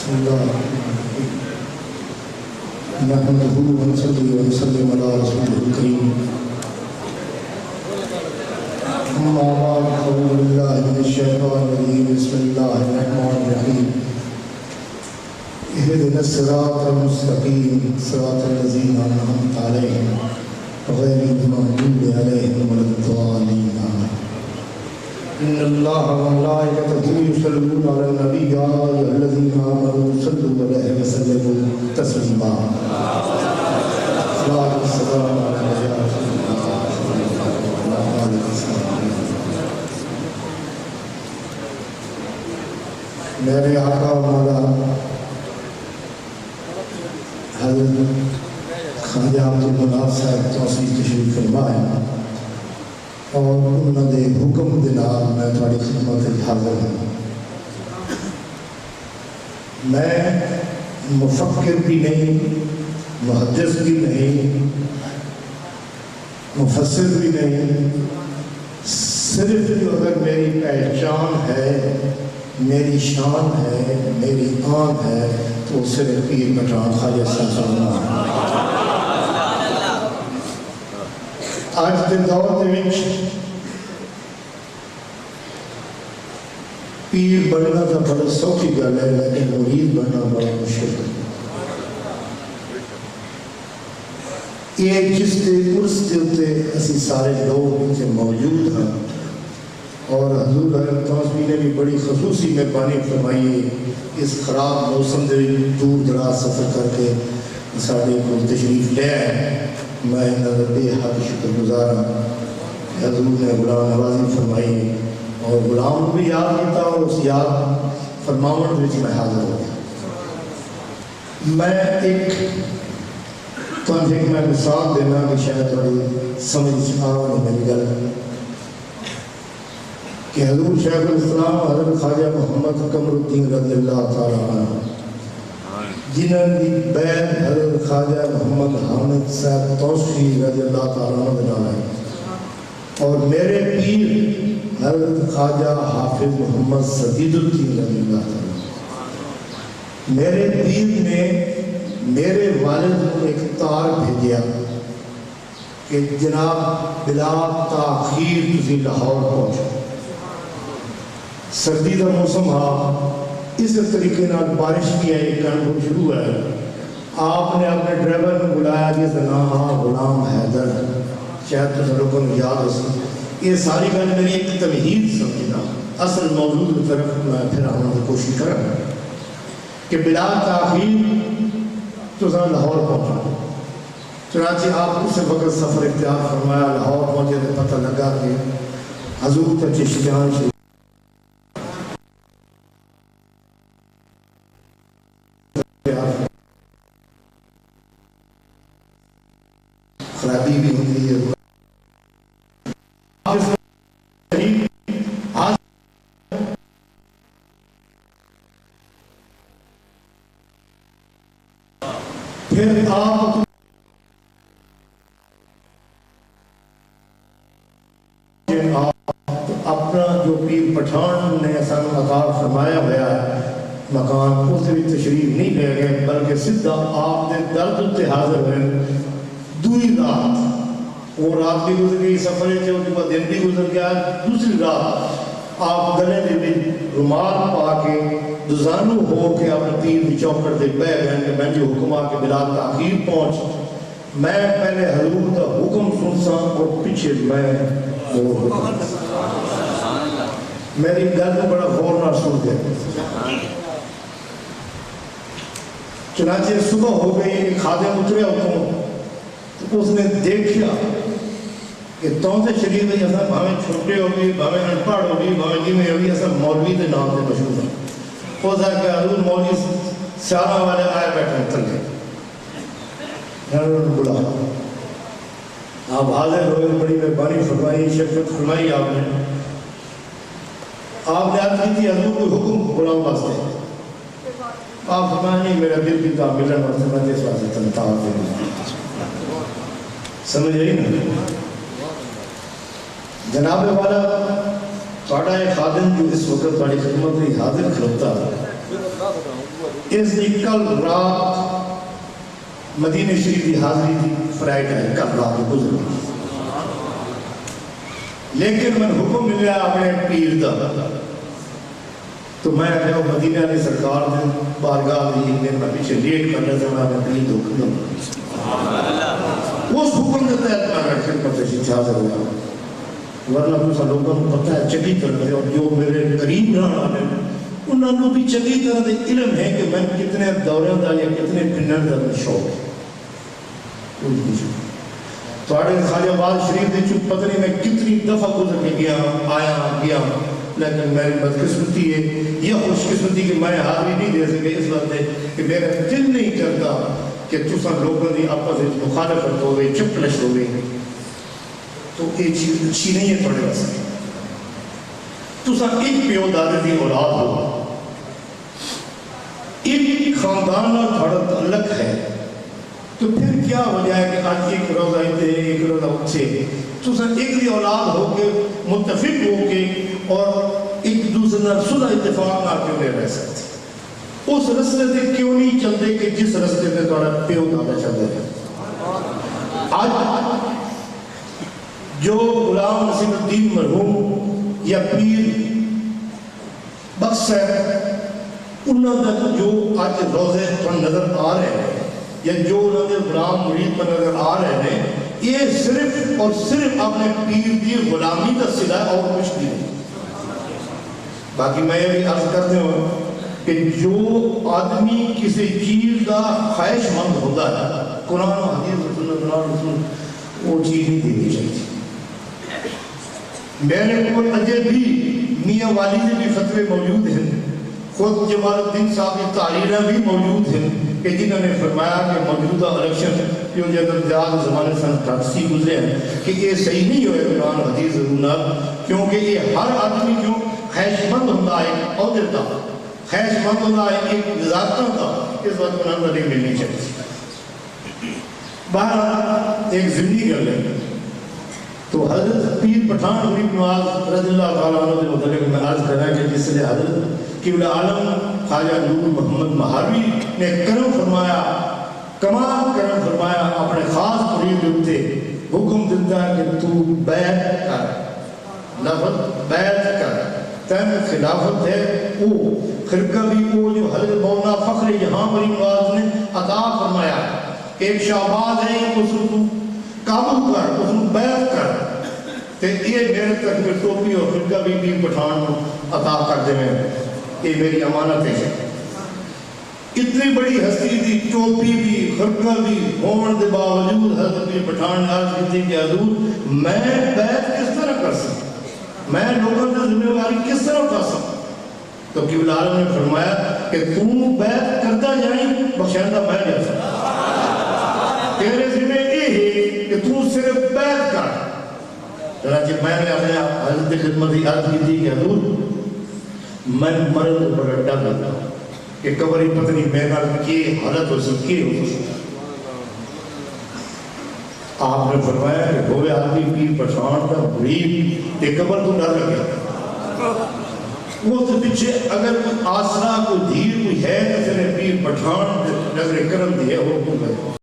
بسم الله الرحمن الرحيم نحمده ونصلي ونسلم على رسوله الكريم أما بعد أعوذ بالله من الشيطان الرجيم بسم الله الرحمن الرحيم اهدنا الصراط المستقيم صراط الذين أنعمت عليهم غير المغضوب عليهم ولا الضالين آمين إن الله وملائكته يصلون على النبي يا أيها الذين آمنوا صلوا عليه وسلموا تسليما صلاة والسلام على رسول الله وعلى آله وصحبه میرے آقا مولا حضرت خواجہ عبدالمناف صاحب توسیع تشریف فرمائے اور انہوں نے حکم دے نال میں تھوڑی خدمت حاضر ہوں۔ میں مفکر بھی نہیں، محدث بھی نہیں، مفسر بھی نہیں، صرف جو اگر میری پہچان ہے، میری شان ہے، میری آن ہے تو صرف پیر پٹھان خواجہ صاحب آج کے دور میں پیر بننا تو بڑا سوکھی گل ہے لیکن مرید بننا بڑا مشکل ہے۔ یہ جس کے عرس کے اوپر اسی سارے لوگ سے موجود ہیں اور حضور توسیع نے بھی بڑی خصوصی مہربانی فرمائی ہے اس خراب موسم سے دور دراز سفر کر کے سارے کو تشریف لے آئے۔ میں انہوں بے حد شکر گزار ہوں۔ حضور نے غلام نوازی فرمائی اور غلام بھی یاد کیتا اور اس یاد فرماون وچ میں حاضر ہو گیا۔ میں ایک میں مثال دینا کہ شاید تھوڑی سمجھ آؤ میری گل کہ حضور شیخ الاسلام حضرت خواجہ محمد قمر الدین رضی اللہ تعالیٰ عنہ جنہوں کی بیعت حضرت خواجہ محمد حامد صاحب توسیع رضی اللہ تعالیٰ عنہ ہے اور میرے پیر حضرت خواجہ حافظ محمد سدید الدین رضی اللہ تعالیٰ میرے پیر نے میرے والد کو ایک تار بھیجیا کہ جناب بلا تاخیر تسی لاہور پہنچو۔ سردی کا موسم ہا اس طریقے نال بارش کی ہے کنڈ شروع ہے۔ آپ نے اپنے ڈرائیور کو بلایا جس کا نام غلام حیدر، شاید تو لوگوں کو یاد ہو سکتا۔ یہ ساری گل میری ایک تمہید سمجھنا، اصل موضوع کی طرف میں پھر آنے کی کوشش کروں کہ بلا تاخیر تو لاہور پہنچا۔ چنانچہ آپ اس وقت سفر اختیار فرمایا، لاہور پہنچے تو پتہ لگا کہ حضور کا چشتیان شریف خرابی بھی ہوتی ہے۔ پھر آپ اپنا جو پیر پٹھان نے سانو عطا فرمایا ہوا ہے مکان اس بھی تشریف نہیں لے گئے بلکہ سدھا آپ نے درد تے حاضر ہوئے۔ دوئی رات وہ رات بھی گزر گئی سفر تھے، اس کے بعد دن بھی گزر گیا۔ دوسری رات آپ گلے میں رومال پا کے دزانو ہو کے اپنے پیر کی چوکٹ دے بہ گئے کہ میں جو حکم آ کے بلا تاخیر پہنچ، میں پہلے حضور کا حکم سنسا اور پیچھے میں وہ حکم میری گل کو بڑا غور نہ سن گئے۔ چنانچہ صبح ہو گئی، خادم اتریا حکم تو اس نے دیکھا کہ تونتے شریف ہے ایسا بھاویں چھوٹے ہوگی، بھاویں انپڑھ ہوگی، بھاویں جی میں ہوگی، ایسا مولوی دے نام سے مشہور ہے۔ وہ ذا کہ حضور مولوی سیارہ والے آئے بیٹھے تلے انہوں نے بلا آپ حاضر ہوئے، بڑی مہربانی فرمائی، شفقت فرمائی آپ نے عرض کی تھی حضور کوئی حکم غلام واسطے؟ آپ فرمائیں نہیں میرا دل بھی تھا ملن واسطے میں اس واسطے تنتار دے سمجھ رہی نا جناب والا تھوڑا ایک خادم جو اس وقت بڑی خدمت میں حاضر کھلوتا اس کی کل رات مدینہ شریف کی حاضری کی فلائٹ ہے، کل رات گزر گئی، لیکن میں حکم ملیا اپنے پیر دا، تو میں کہا مدینہ نے سرکار دے بارگاہ دی ایک دن میں پیچھے لیٹ کر رہا تھا، میں پیر دکھ دوں اس حکم کے تحت میں رکھن پر تشریف حاضر ہوا، ورنہ دوسرا لوگوں کو پتہ ہے چنگی طرح سے، اور جو میرے قریب نہ آنے انہوں نے بھی چنگی طرح سے علم ہے کہ میں کتنے دوروں دا یا کتنے پنر دا شوق ہے۔ تھوڑے خواجہ آباد شریف دے چپ پتہ نہیں میں کتنی دفعہ گزر کے گیا گیا، لیکن میری بدقسمتی ہے، یہ خوش قسمتی کہ میں حاضری نہیں دے سکے اس وقت ہے کہ میرا دل نہیں کرتا کہ تساں لوگوں نے آپس میں مخالفت ہو گئی، چپلش ہو گئی، تو یہ چیز اچھی نہیں ہے تھوڑے واسطے۔ تساں ایک پیو دادے دی اولاد ہو، ایک خاندان اور تھوڑا تعلق ہے، تو پھر کیا وجہ ہے کہ آج ایک روزہ اتنے ایک روزہ اچھے تساں ایک دی اولاد ہو کے متفق ہو کے اور ایک دوسرے نال صلح اتفاق نہ کیوں نہیں رہ سکتے؟ اس رستے سے کیوں نہیں چلتے کہ جس رستے سے تھوڑا پیو دادا چلتے ہیں؟ آج جو غلام نصیر الدین مرحوم یا پیر بخش ہے انہوں نے جو آج روزے پر نظر آ رہے ہیں یا جو انہوں نے غلام مرید پر نظر آ رہے ہیں، یہ صرف اور صرف اپنے پیر دی غلامی کا صلہ اور کچھ نہیں۔ باقی میں یہ بھی عرض کرتے ہوں کہ جو آدمی کسی چیز کا خواہش مند ہوتا ہے، قرآن و حدیث رسول اللہ رسول وہ چیز نہیں دینی چاہیے۔ میرے کو اجے بھی میاں والی سے بھی فتوے موجود ہیں، خود جمال الدین صاحب کی تحریریں بھی موجود ہیں کہ جنہوں نے فرمایا کہ موجودہ الیکشن جو جب زیادہ زمانے سن 88 گزرے ہیں کہ یہ صحیح نہیں ہوئے قرآن حدیث ضرور، کیونکہ یہ ہر آدمی جو خواہش مند ہوتا ہے عہدے کا، خواہش مند ہوتا ہے ایک ذاتوں کا، اس وقت کو نظر نہیں ملنی چاہیے۔ بہرحال ایک ضمنی گل ہے، تو حضرت پیر پٹھان غریب نواز رضی اللہ تعالیٰ عنہ کے متعلق میں عرض کرنا کہ جس سے حضرت قبلہ عالم خواجہ نور محمد مہاروی نے کرم فرمایا، کمال کرم فرمایا، اپنے خاص مرید ہوتے حکم دیتا ہے کہ تو بیعت کر، لفظ بیعت کر، تین خلافت ہے وہ خرقہ بھی وہ جو حضرت مولانا فخر جہاں غریب نواز نے عطا فرمایا، ایک شعباد ہے اس کو قابو کر، اس کو بیعت کر، تو یہ میرے تک میں ٹوپی اور خرقہ بھی پیر پٹھان عطا کر دے میں، یہ میری امانت ہے۔ اتنی بڑی ہستی تھی، ٹوپی بھی خرقہ بھی ہونے کے باوجود حضرت پیر پٹھان نے عرض کی کہ حضور میں بیعت کس طرح کر سکتا، میں لوگوں سے ذمہ داری کس طرح اٹھا سکتا؟ تو قبلہ عالم نے فرمایا کہ تم بیعت کرتا جائیں بخشندہ میں جا سکتا، تیرے ذمہ یہ ہے کہ تو صرف بیعت کر۔ چنانچہ میں نے اپنے حضرت خدمت عرض کی تھی کہ حضور میں مرد پر ڈر لگا کہ قبر ہی پتہ نہیں میرا کی حالت ہو سکتی ہو سکتی۔ آپ نے فرمایا کہ ہوئے آدمی پیر پٹھان کا مرید کہ قبر کو ڈر لگا، وہ تو پیچھے اگر کوئی آسرا کوئی دھیر کوئی ہے تو پیر پٹھان نظر کرم دیا وہ